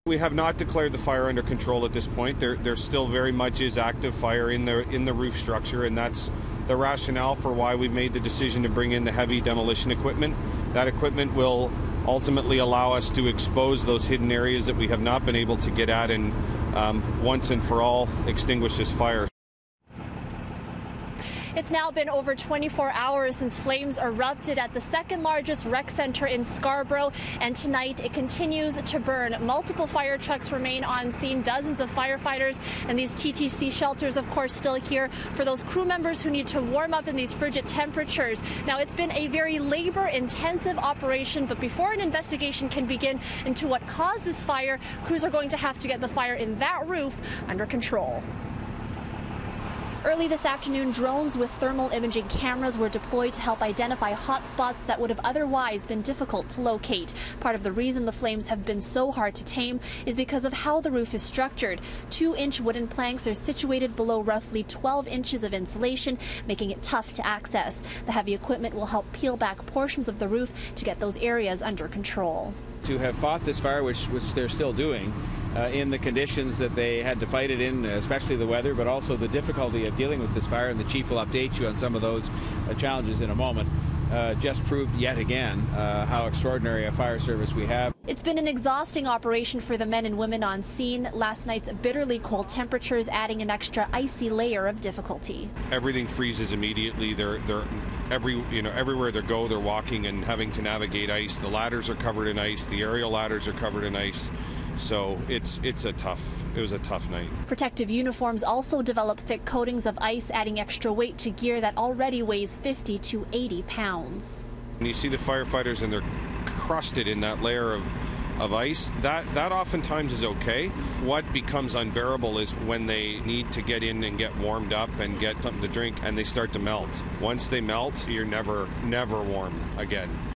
We have not declared the fire under control at this point. There still very much is active fire in the roof structure, and that's the rationale for why we've made the decision to bring in the heavy demolition equipment. That equipment will ultimately allow us to expose those hidden areas that we have not been able to get at and once and for all extinguish this fire. It's now been over 24 hours since flames erupted at the second largest rec center in Scarborough, and tonight it continues to burn. Multiple fire trucks remain on scene, dozens of firefighters, and these TTC shelters, of course, still here for those crew members who need to warm up in these frigid temperatures. Now, it's been a very labor-intensive operation, but before an investigation can begin into what caused this fire, crews are going to have to get the fire in that roof under control. Early this afternoon, drones with thermal imaging cameras were deployed to help identify hot spots that would have otherwise been difficult to locate. Part of the reason the flames have been so hard to tame is because of how the roof is structured. 2-inch wooden planks are situated below roughly 12 inches of insulation, making it tough to access. The heavy equipment will help peel back portions of the roof to get those areas under control. To have fought this fire, which they're still doing, in the conditions that they had to fight it in, especially the weather, but also the difficulty of dealing with this fire, and the chief will update you on some of those challenges in a moment, just proved yet again how extraordinary a fire service we have. It's been an exhausting operation for the men and women on scene. Last night's bitterly cold temperatures adding an extra icy layer of difficulty. Everything freezes immediately. Everywhere they go, they're walking and having to navigate ice. The ladders are covered in ice. The aerial ladders are covered in ice. So it was a tough night. Protective uniforms also develop thick coatings of ice, adding extra weight to gear that already weighs 50 to 80 pounds. And you see the firefighters and they're crusted in that layer of ice. That oftentimes is okay. What becomes unbearable is when they need to get in and get warmed up and get something to drink and they start to melt. Once they melt, you're never warm again.